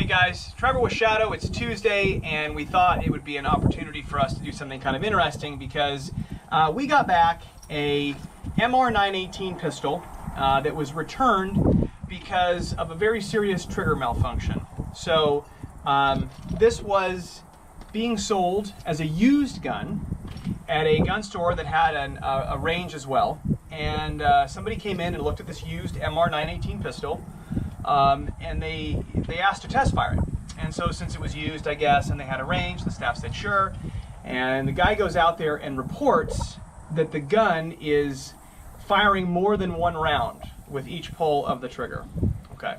guys, Trevor with Shadow. It's Tuesday, and we thought it would be an opportunity for us to do something kind of interesting because we got back a MR918 pistol that was returned because of a very serious trigger malfunction. So this was being sold as a used gun at a gun store that had a range as well. And somebody came in and looked at this used MR918 pistol, and they asked to test fire it. And so since it was used, I guess, and they had a range, the staff said sure. And the guy goes out there and reports that the gun is firing more than one round with each pull of the trigger. Okay.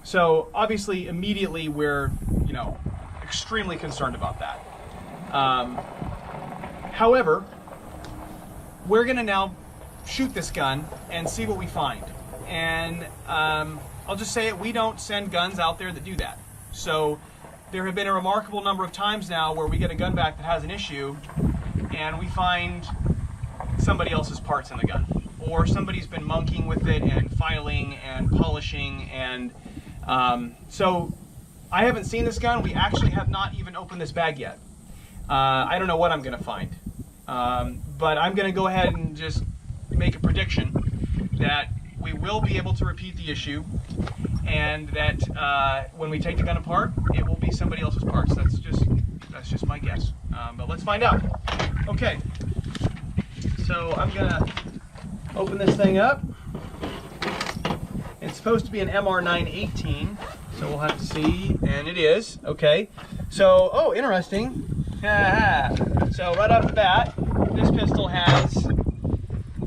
So obviously, immediately we're, extremely concerned about that. However, we're gonna now shoot this gun and see what we find. And I'll just say it, we don't send guns out there that do that. So there have been a remarkable number of times now where we get a gun back that has an issue and we find somebody else's parts in the gun. Or somebody's been monkeying with it and filing and polishing, and so I haven't seen this gun. We actually have not even opened this bag yet. I don't know what I'm gonna find. But I'm gonna go ahead and just make a prediction that we will be able to repeat the issue, and that when we take the gun apart, it will be somebody else's parts. That's just my guess. But let's find out. Okay, so I'm gonna open this thing up. It's supposed to be an MR918, so we'll have to see, and it is. Okay, so, oh, interesting. So right off the bat, this pistol has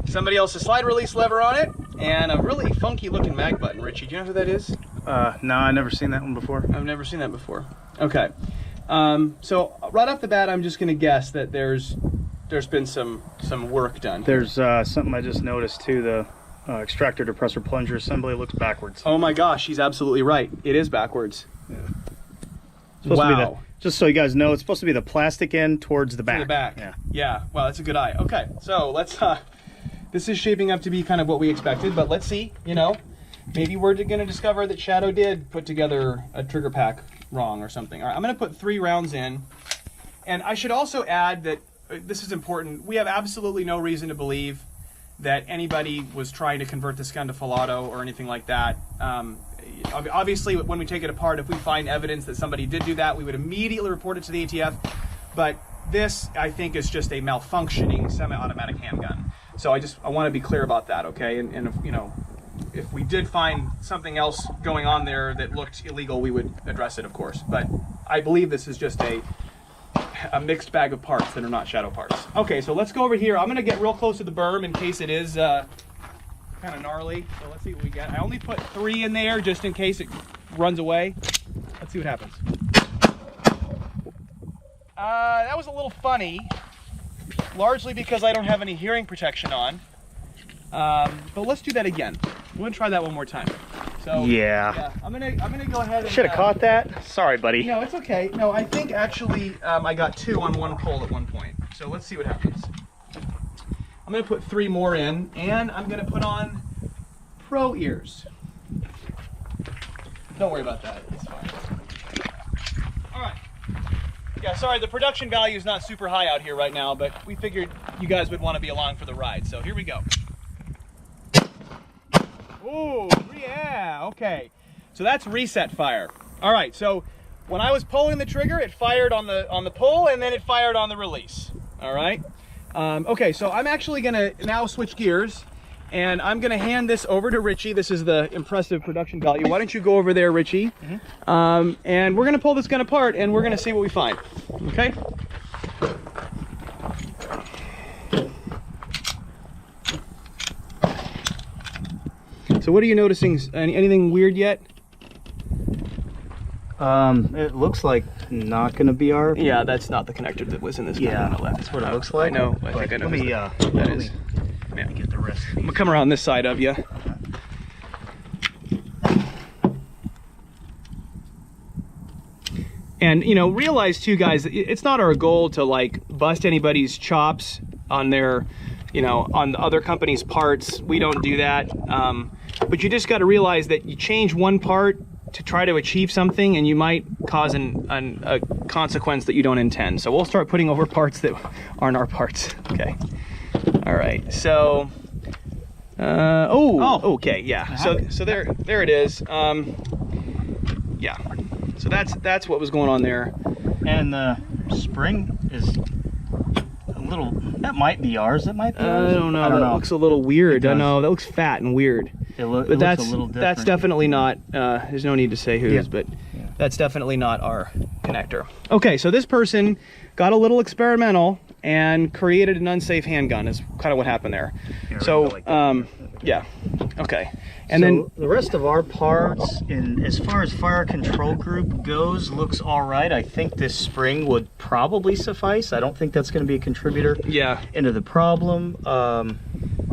somebody else's slide release lever on it and a really funky looking mag button. Richie, do you know who that is? No, I've never seen that one before. I've never seen that before. Okay. So right off the bat, I'm just gonna guess that there's been some work done. There's something I just noticed too. The extractor depressor plunger assembly looks backwards. Oh my gosh, he's absolutely right. It is backwards. Yeah. Wow. Just so you guys know, it's supposed to be the plastic end towards the back. To the back. Yeah. Yeah. Wow, that's a good eye. Okay, so let's. This is shaping up to be kind of what we expected, but let's see. Maybe we're going to discover that Shadow did put together a trigger pack wrong or something. All right, I'm going to put 3 rounds in, and I should also add that this is important. We have absolutely no reason to believe that anybody was trying to convert this gun to full auto or anything like that. Obviously, when we take it apart, if we find evidence that somebody did do that, we would immediately report it to the ATF. But this, I think, is just a malfunctioning semi-automatic handgun. So I want to be clear about that, okay? And if we did find something else going on there that looked illegal, we would address it, of course. But I believe this is just a mixed bag of parts that are not Shadow parts. Okay, so let's go over here. I'm going to get real close to the berm in case it is kind of gnarly. So let's see what we get. I only put 3 in there just in case it runs away. Let's see what happens. That was a little funny, largely because I don't have any hearing protection on. But let's do that again. I'm gonna try that one more time. So yeah, I'm gonna go ahead and should have caught that. Sorry, buddy. No, it's okay. No, I think actually I got 2 on one pull at one point. So let's see what happens. I'm gonna put 3 more in, and I'm gonna put on pro ears. Don't worry about that. It's fine. All right. Yeah, sorry, the production value is not super high out here right now, but we figured you guys would want to be along for the ride. So here we go. Oh, yeah, okay. So that's reset fire. All right, so when I was pulling the trigger, it fired on the pull, and then it fired on the release. All right. Okay, so I'm actually gonna now switch gears, and I'm gonna hand this over to Richie. This is the impressive production value. Why don't you go over there, Richie? Mm-hmm. And we're gonna pull this gun apart, and we're gonna see what we find. Okay. So what are you noticing? Anything weird yet? It looks like not gonna be our. Yeah, that's not the connector that was in this gun on the left. That's what it looks like. I know. I think I know. Let me get the rest. I'm gonna come around this side of you. And realize too, guys, it's not our goal to like bust anybody's chops on their, on the other company's parts. We don't do that. But you just got to realize that you change one part to try to achieve something, and you might cause a consequence that you don't intend. So we'll start putting over parts that aren't our parts. Okay. All right. So. Okay. Yeah. So there it is. Yeah. So that's what was going on there. And the spring is a little. That might be ours. That might be ours. I don't know. That looks a little weird. I know that looks fat and weird. But that's looks a little different. That's definitely not. There's no need to say whose, but that's definitely not our connector. Okay, so this person got a little experimental and created an unsafe handgun. Is kind of what happened there. Yeah, So yeah, okay. And so then the rest of our parts, as far as fire control group goes, looks all right. I think this spring would probably suffice. I don't think that's going to be a contributor into the problem.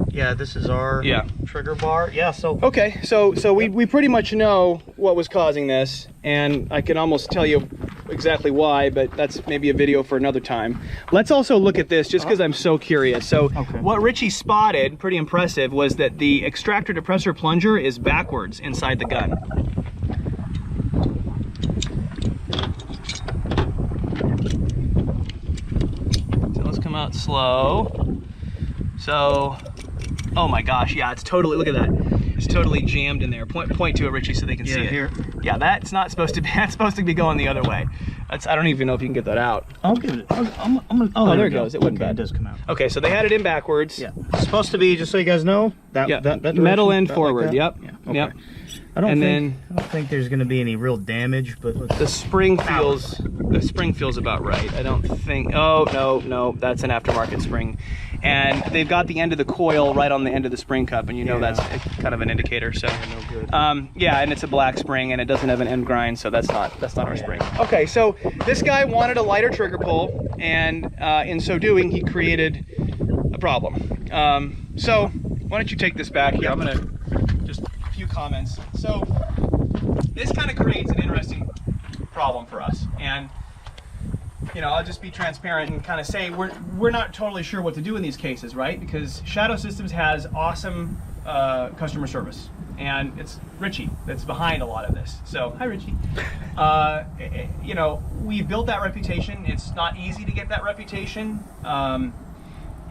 Yeah, this is our trigger bar. Yeah, so okay, so we pretty much know what was causing this, and I can almost tell you exactly why, but that's maybe a video for another time. Let's also look at this just because I'm so curious. So what Richie spotted, pretty impressive, was that the extractor depressor plunger is backwards inside the gun. So let's come out slow. So, oh my gosh, yeah, it's totally, look at that. It's totally jammed in there. Point to it, Richie, so they can see it. Here. Yeah, that's not supposed to be, that's supposed to be going the other way. I don't even know if you can get that out. I'll give it, I'm gonna, oh, there it goes. It wasn't bad. It does come out. Okay, so they had it in backwards. Yeah. It's supposed to be, just so you guys know, that metal end forward. Like yep. Yeah. Okay. Yep. I don't think there's going to be any real damage, but the spring feels about right. I don't think. Oh no, that's an aftermarket spring, and they've got the end of the coil right on the end of the spring cup, and you know that's kind of an indicator. So no good. Yeah, and it's a black spring, and it doesn't have an end grind, so that's not our spring. Okay, so this guy wanted a lighter trigger pull, and in so doing, he created a problem. So why don't you take this back here? I'm gonna just a few comments. So this kind of creates an interesting problem for us, and you know, I'll just be transparent and kind of say we're not totally sure what to do in these cases, right? Because Shadow Systems has awesome customer service, and it's Richie that's behind a lot of this. So hi, Richie. You know, we've built that reputation. It's not easy to get that reputation, and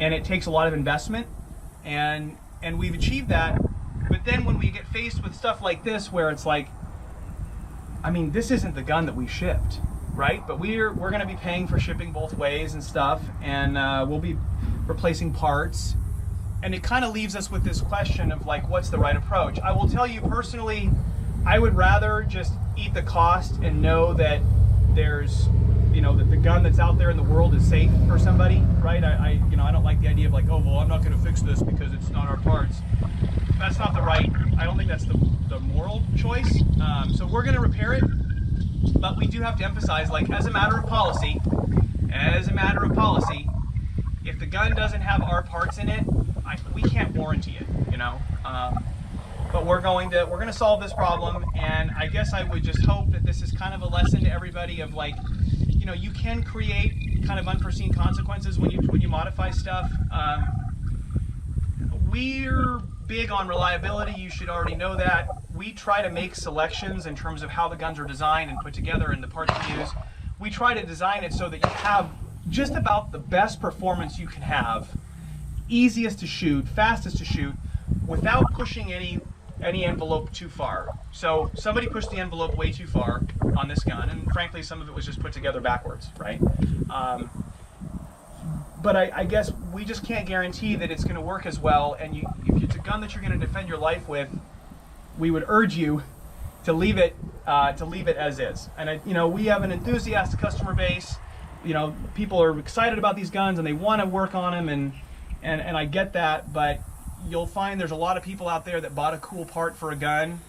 it takes a lot of investment, and we've achieved that. But then when we get faced with stuff like this, where it's like, I mean, this isn't the gun that we shipped, right? But we're going to be paying for shipping both ways and stuff, and we'll be replacing parts, and it kind of leaves us with this question of like, what's the right approach? I will tell you personally, I would rather just eat the cost and know that there's, you know, that the gun that's out there in the world is safe for somebody, right? I don't like the idea of like, oh well, I'm not going to fix this because it's not our parts. That's not the right, I don't think that's the moral choice. So we're going to repair it, but we do have to emphasize, like, as a matter of policy, if the gun doesn't have our parts in it, we can't warranty it, you know. But we're going to solve this problem, and I guess I would just hope that this is kind of a lesson to everybody of like, you know, you can create kind of unforeseen consequences when you modify stuff. We're big on reliability, you should already know that. We try to make selections in terms of how the guns are designed and put together and the parts we use. We try to design it so that you have just about the best performance you can have, easiest to shoot, fastest to shoot, without pushing any envelope too far. So somebody pushed the envelope way too far on this gun, and frankly some of it was just put together backwards, right? But I guess we just can't guarantee that it's going to work as well, and if it's a gun that you're going to defend your life with, we would urge you to leave it as is. And you know, we have an enthusiastic customer base. You know, people are excited about these guns and they want to work on them, and I get that, but you'll find there's a lot of people out there that bought a cool part for a gun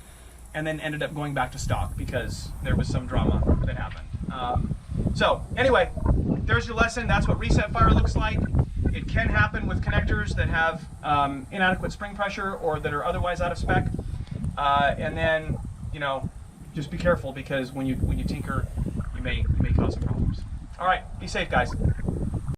and then ended up going back to stock because there was some drama that happened. So anyway, there's your lesson. That's what reset fire looks like. It can happen with connectors that have inadequate spring pressure or that are otherwise out of spec. And then, you know, just be careful, because when you tinker, you may cause some problems. All right, be safe, guys.